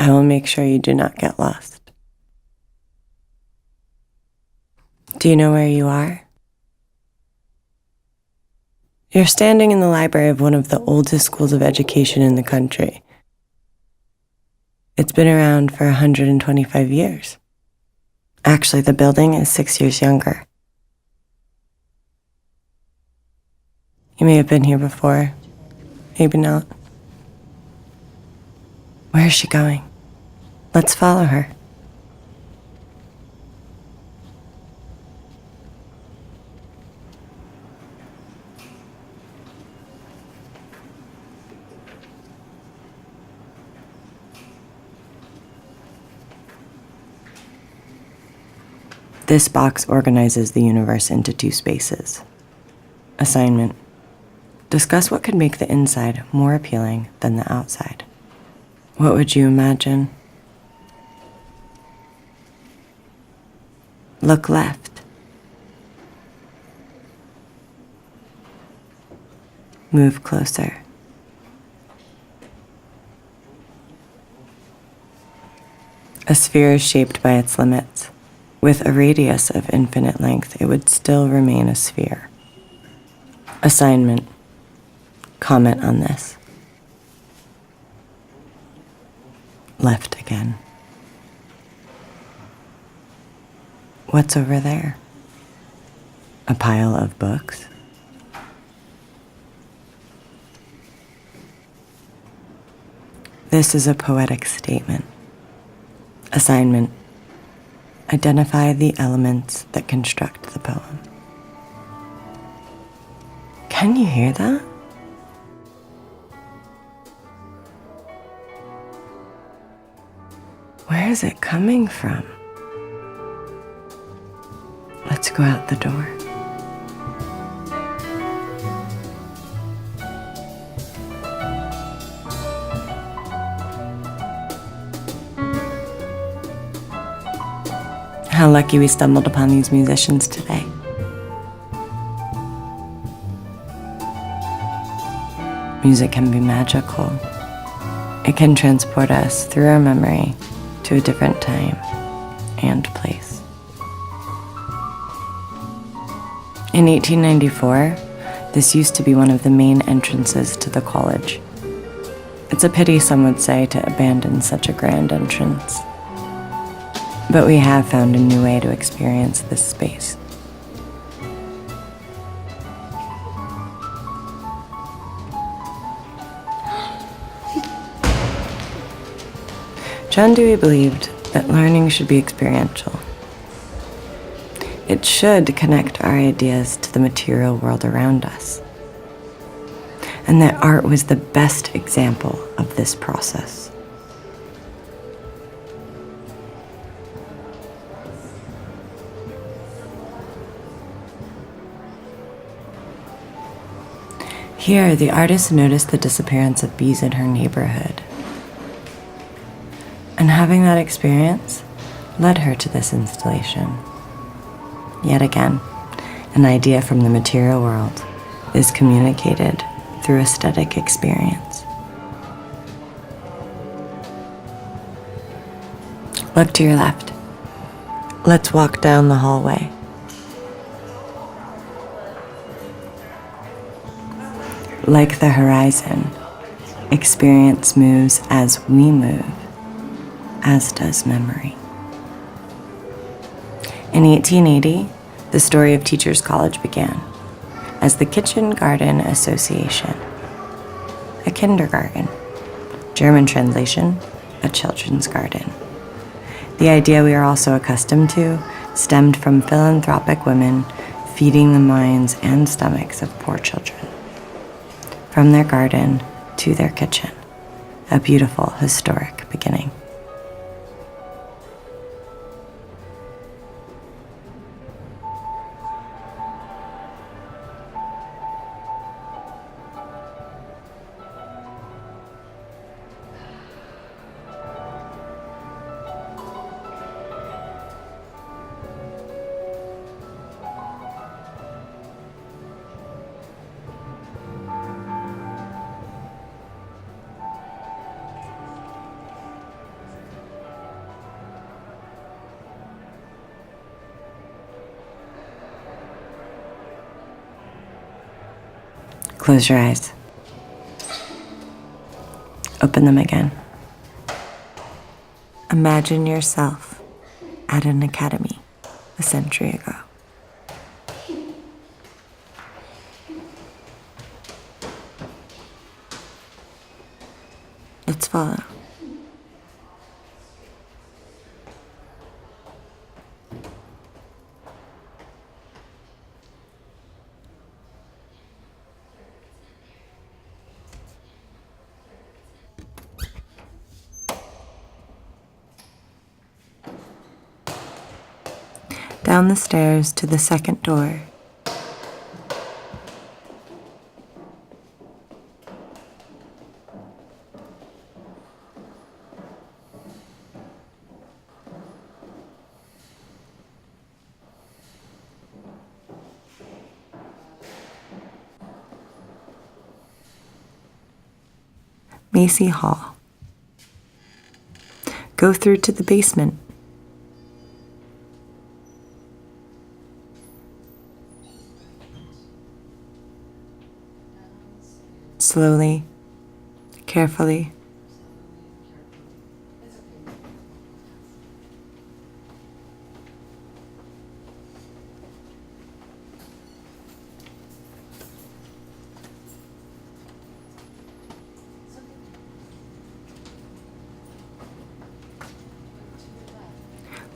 I will make sure you do not get lost. Do you know where you are? You're standing in the library of one of the oldest schools of education in the country. It's been around for 125 years. Actually, the building is 6 years younger. You may have been here before, maybe not. Where is she going? Let's follow her. This box organizes the universe into 2 spaces. Assignment: discuss what could make the inside more appealing than the outside. What would you imagine? Look left. Move closer. A sphere is shaped by its limits. With a radius of infinite length, it would still remain a sphere. Assignment: comment on this. Left again. What's over there? A pile of books? This is a poetic statement. Assignment: identify the elements that construct the poem. Can you hear that? Where is it coming from? Let's go out the door. How lucky we stumbled upon these musicians today. Music can be magical. It can transport us through our memory to a different time and place. In 1894, this used to be one of the main entrances to the college. It's a pity, some would say, to abandon such a grand entrance. But we have found a new way to experience this space. John Dewey believed that learning should be experiential. It should connect our ideas to the material world around us, and that art was the best example of this process. Here, the artist noticed the disappearance of bees in her neighborhood. And having that experience led her to this installation. Yet again, an idea from the material world is communicated through aesthetic experience. Look to your left. Let's walk down the hallway. Like the horizon, experience moves as we move, as does memory. In 1880, the story of Teachers College began as the Kitchen Garden Association, a kindergarten. German translation, a children's garden. The idea we are also accustomed to stemmed from philanthropic women feeding the minds and stomachs of poor children. From their garden to their kitchen, a beautiful historic beginning. Close your eyes. Open them again. Imagine yourself at an academy a century ago. Let's follow. Down the stairs to the second door. Macy Hall. Go through to the basement. Slowly, carefully.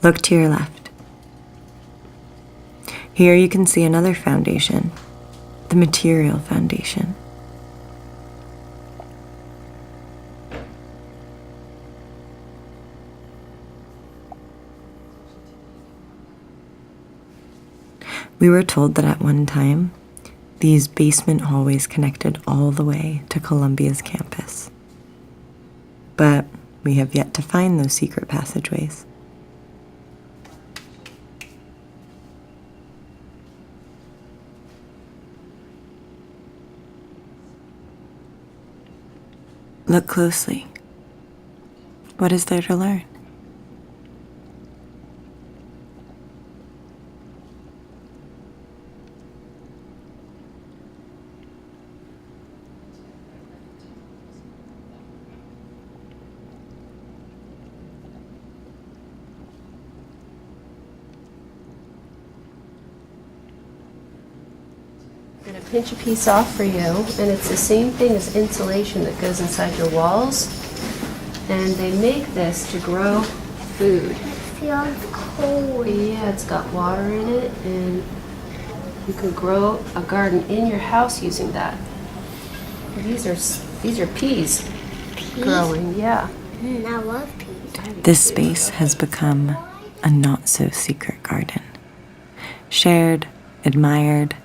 Look to your left. Here you can see another foundation, the material foundation. We were told that at one time, these basement hallways connected all the way to Columbia's campus. But we have yet to find those secret passageways. Look closely. What is there to learn? I'm going to pinch a piece off for you, and it's the same thing as insulation that goes inside your walls. And they make this to grow food. It feels cold. Yeah, it's got water in it, and you can grow a garden in your house using that. These are peas growing, yeah. I love peas. This space has become a not-so-secret garden. Shared, admired,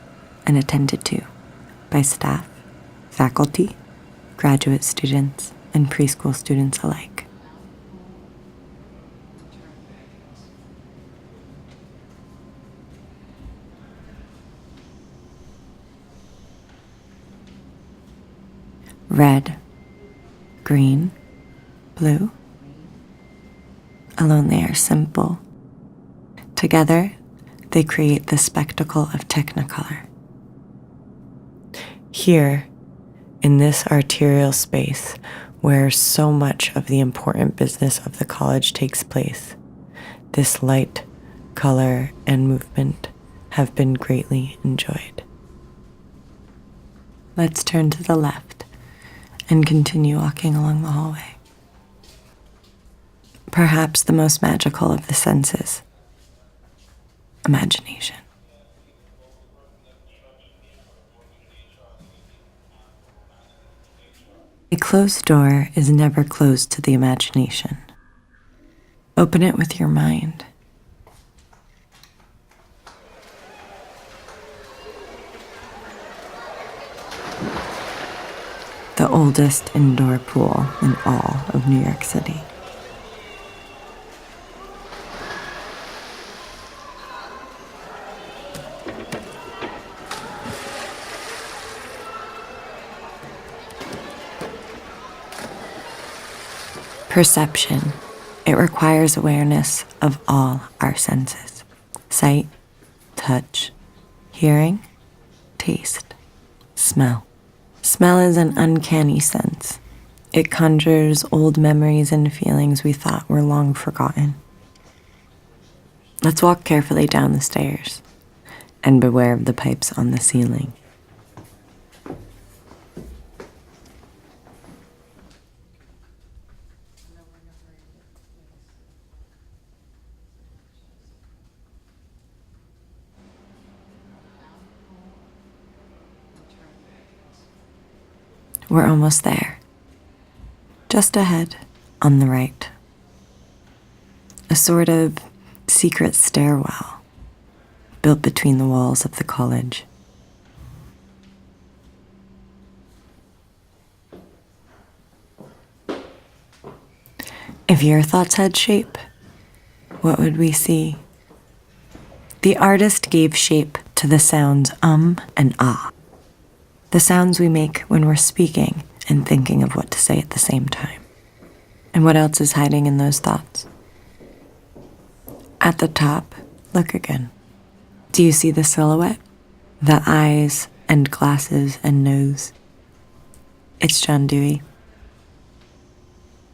and attended to by staff, faculty, graduate students, and preschool students alike. Red, green, blue. Alone they are simple. Together, they create the spectacle of Technicolor. Here, in this arterial space, where so much of the important business of the college takes place, this light, color, and movement have been greatly enjoyed. Let's turn to the left and continue walking along the hallway. Perhaps the most magical of the senses, imagination. A closed door is never closed to the imagination. Open it with your mind. The oldest indoor pool in all of New York City. Perception. It requires awareness of all our senses. Sight, touch, hearing, taste, smell, Smell is an uncanny sense. It conjures old memories and feelings we thought were long forgotten. Let's walk carefully down the stairs and beware of the pipes on the ceiling. We're almost there. Just ahead, on the right. A sort of secret stairwell built between the walls of the college. If your thoughts had shape, what would we see? The artist gave shape to the sounds and ah. The sounds we make when we're speaking and thinking of what to say at the same time. And what else is hiding in those thoughts? At the top, look again. Do you see the silhouette? The eyes and glasses and nose? It's John Dewey.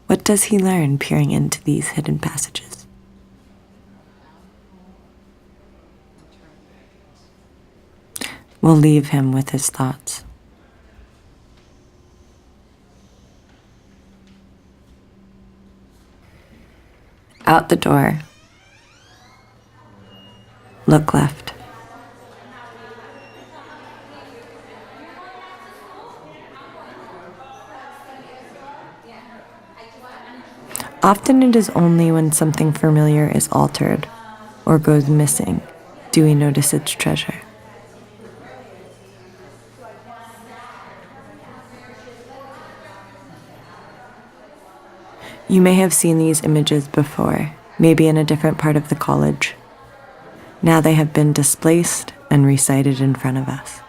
What does he learn peering into these hidden passages? We'll leave him with his thoughts. Out the door. Look left. Often it is only when something familiar is altered or goes missing do we notice its treasure. You may have seen these images before, maybe in a different part of the college. Now they have been displaced and recited in front of us.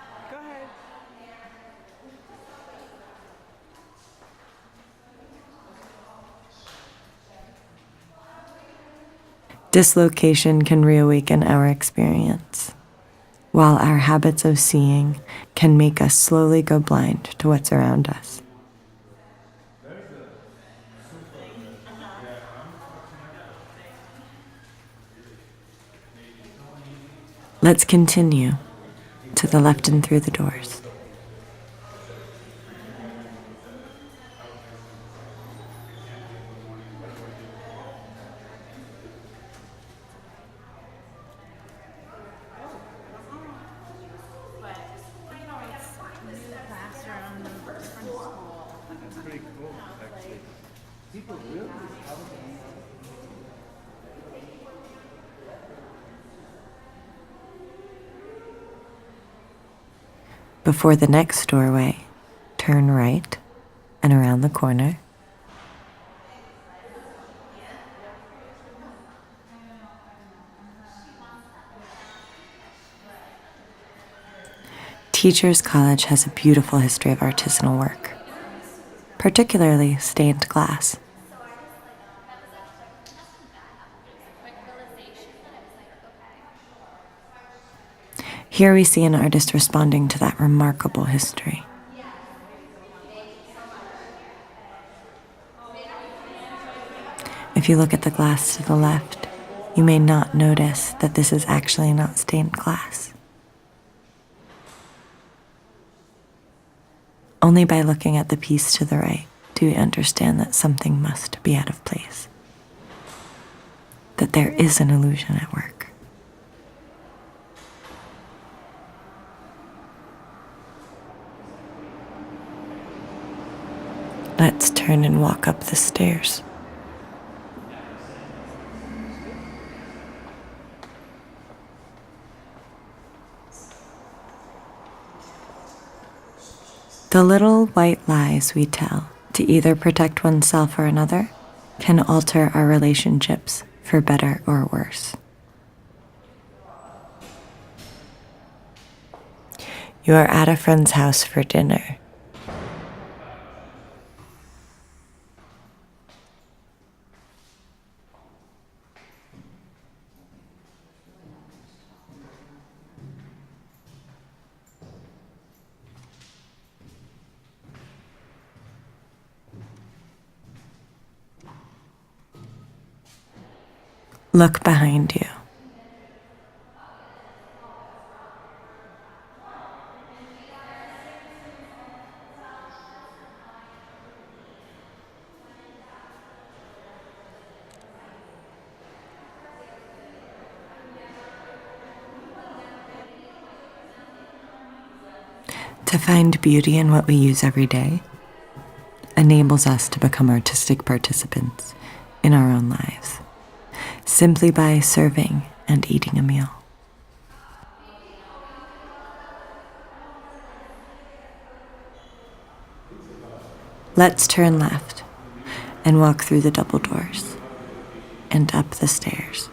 Dislocation can reawaken our experience, while our habits of seeing can make us slowly go blind to what's around us. Let's continue to the left and through the doors. Before the next doorway, turn right and around the corner. Teachers College has a beautiful history of artisanal work, particularly stained glass. Here we see an artist responding to that remarkable history. If you look at the glass to the left, you may not notice that this is actually not stained glass. Only by looking at the piece to the right do we understand that something must be out of place, that there is an illusion at work. Let's turn and walk up the stairs. The little white lies we tell to either protect oneself or another can alter our relationships for better or worse. You are at a friend's house for dinner. Look behind you. To find beauty in what we use every day enables us to become artistic participants in our own lives, simply by serving and eating a meal. Let's turn left and walk through the double doors and up the stairs.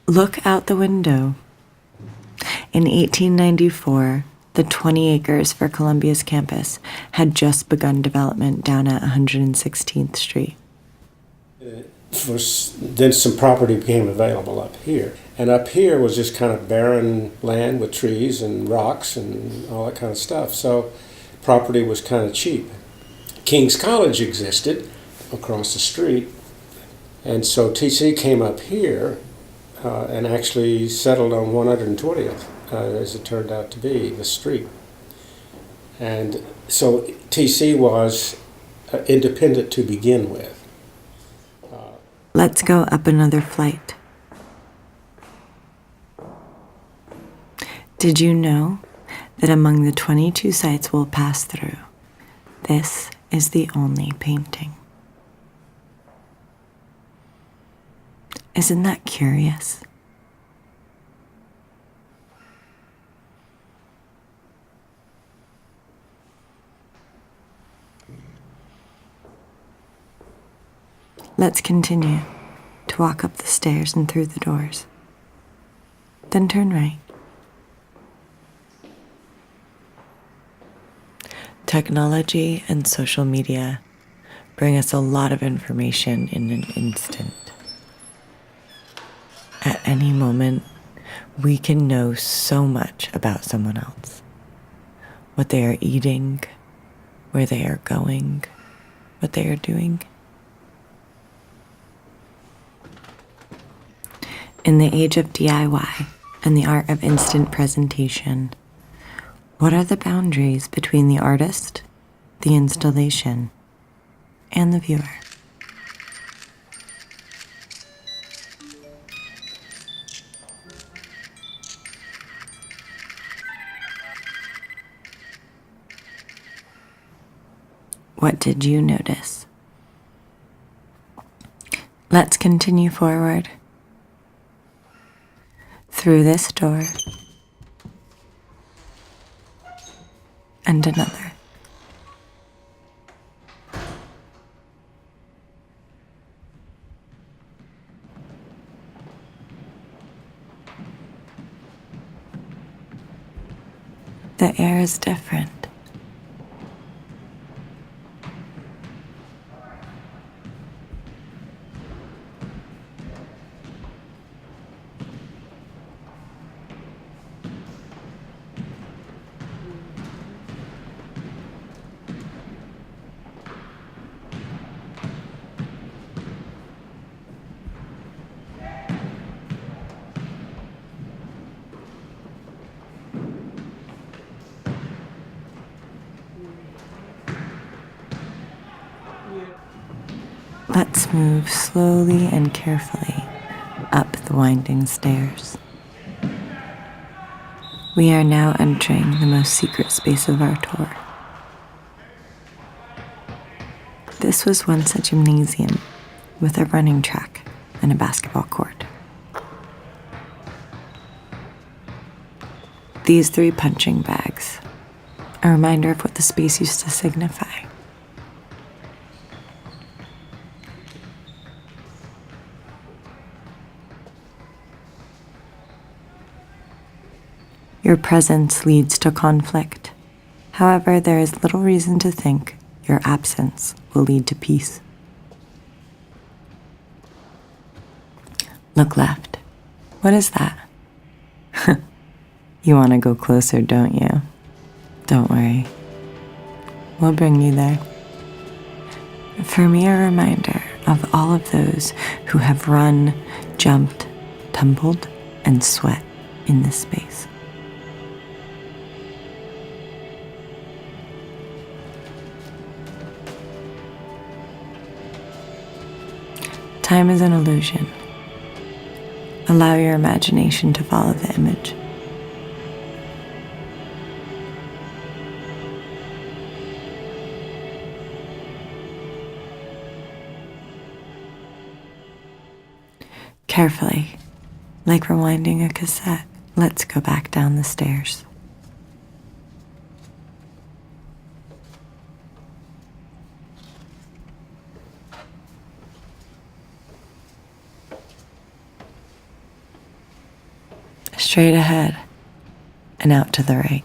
Look out the window. In 1894, the 20 acres for Columbia's campus had just begun development down at 116th Street. Then some property became available up here. And up here was just kind of barren land with trees and rocks and all that kind of stuff. So property was kind of cheap. King's College existed across the street. And so TC came up here and actually settled on 120th, as it turned out to be, the street. And so TC was independent to begin with. Let's go up another flight. Did you know that among the 22 sites we'll pass through, this is the only painting? Isn't that curious? Let's continue to walk up the stairs and through the doors. Then turn right. Technology and social media bring us a lot of information in an instant. At any moment, we can know so much about someone else. What they are eating, where they are going, what they are doing. In the age of DIY and the art of instant presentation, what are the boundaries between the artist, the installation, and the viewer? What did you notice? Let's continue forward. Through this door. And another. The air is different. Let's move slowly and carefully up the winding stairs. We are now entering the most secret space of our tour. This was once a gymnasium with a running track and a basketball court. These 3 punching bags, a reminder of what the space used to signify. Your presence leads to conflict. However, there is little reason to think your absence will lead to peace. Look left. What is that? You want to go closer, don't you? Don't worry. We'll bring you there. For me, a reminder of all of those who have run, jumped, tumbled, and sweat in this space. Time is an illusion. Allow your imagination to follow the image. Carefully, like rewinding a cassette, let's go back down the stairs. Straight ahead and out to the right.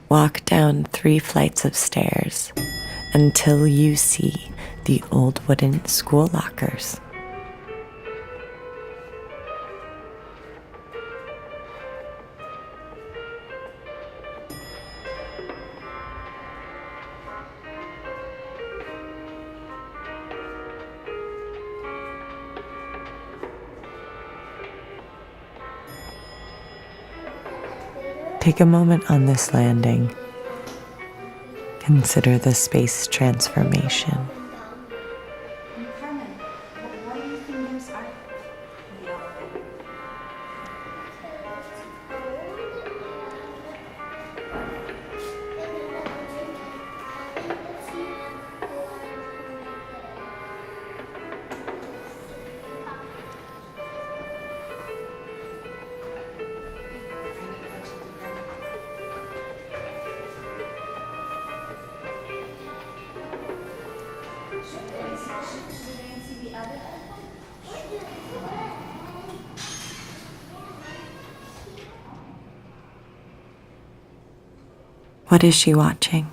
Walk down 3 flights of stairs until you see the old wooden school lockers. Take a moment on this landing. Consider the space transformation. What is she watching?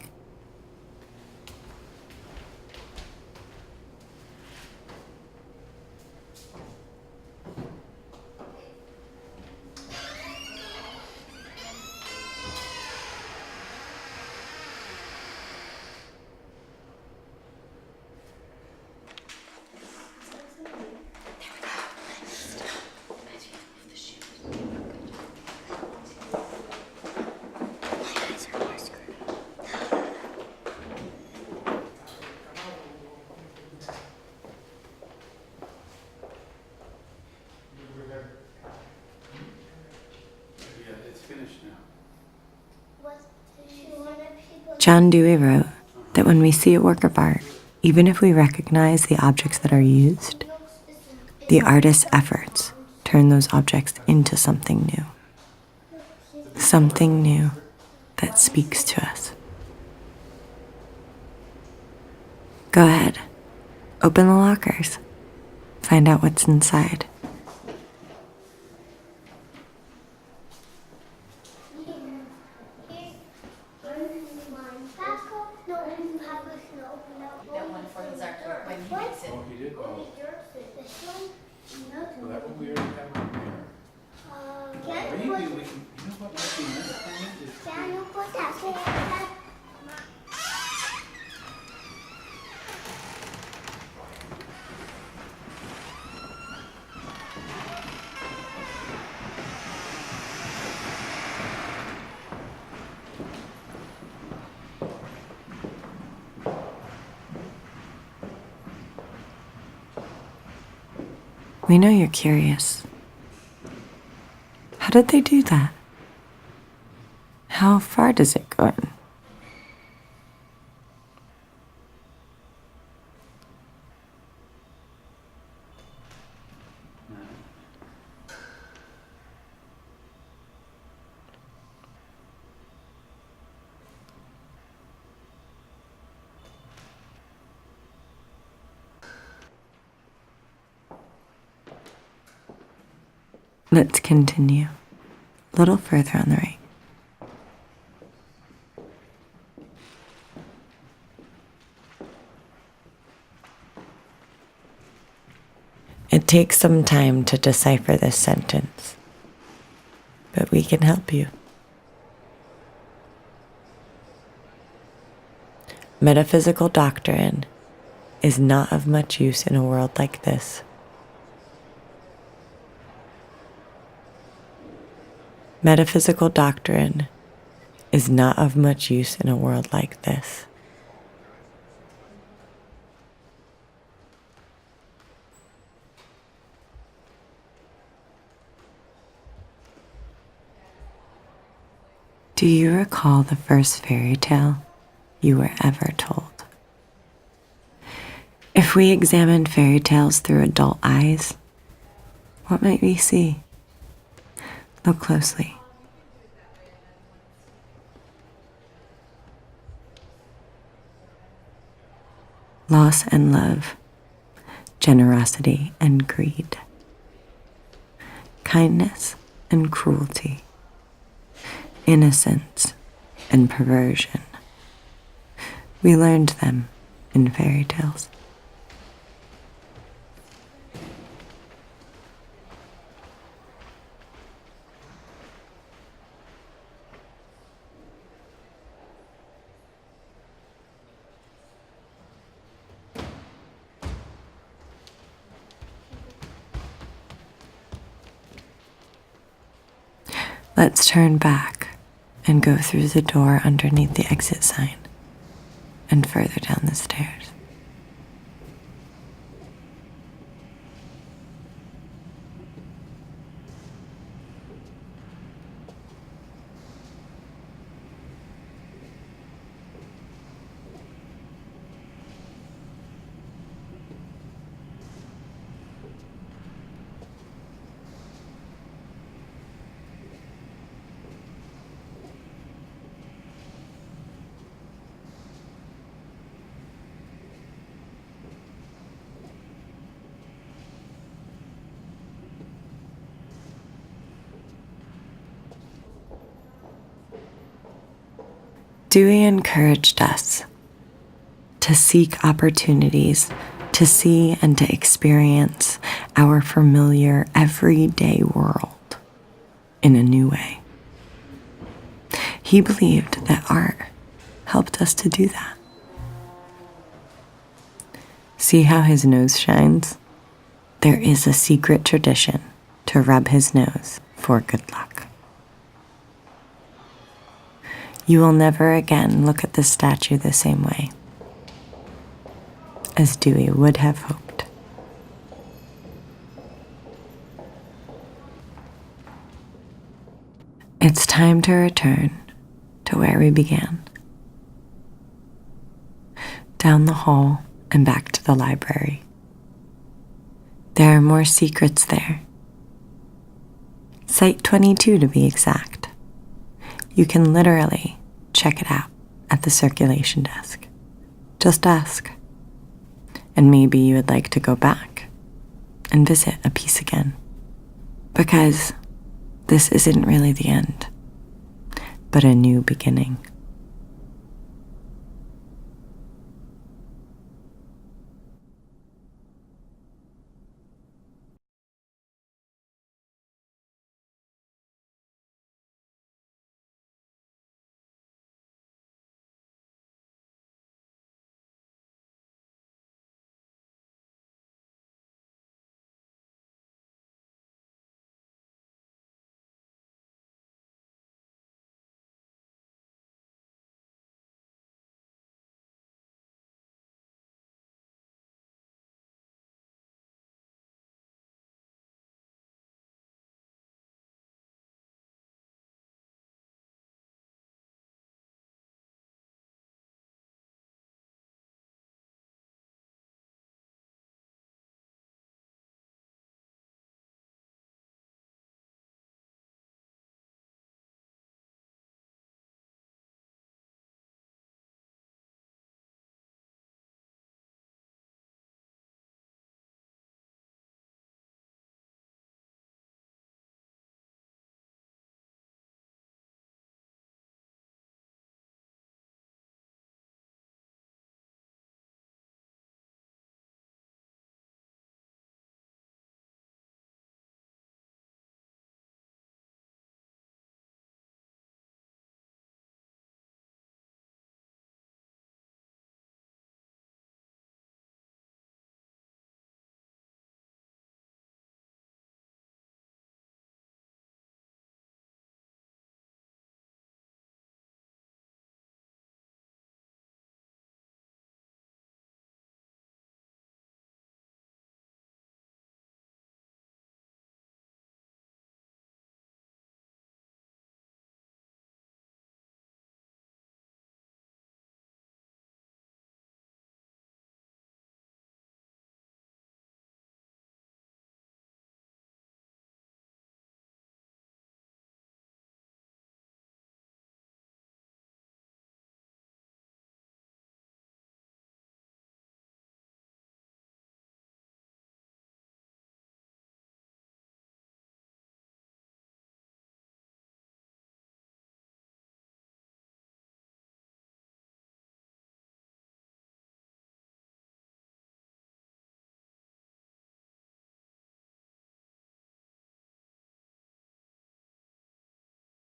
John Dewey wrote that when we see a work of art, even if we recognize the objects that are used, the artist's efforts turn those objects into something new that speaks to us. Go ahead, open the lockers, find out what's inside. We know you're curious. How did they do that? How far does it go in? Let's continue. A little further on the right. It takes some time to decipher this sentence, but we can help you. Metaphysical doctrine is not of much use in a world like this. Metaphysical doctrine is not of much use in a world like this. Do you recall the first fairy tale you were ever told? If we examined fairy tales through adult eyes, what might we see? Look closely. Loss and love, generosity and greed, kindness and cruelty, innocence and perversion. We learned them in fairy tales. Let's turn back and go through the door underneath the exit sign and further down the stairs. Dewey encouraged us to seek opportunities to see and to experience our familiar everyday world in a new way. He believed that art helped us to do that. See how his nose shines? There is a secret tradition to rub his nose for good luck. You will never again look at the statue the same way, as Dewey would have hoped. It's time to return to where we began. Down the hall and back to the library. There are more secrets there. Site 22 to be exact. You can literally check it out at the circulation desk. Just ask. And maybe you would like to go back and visit a piece again. Because this isn't really the end, but a new beginning.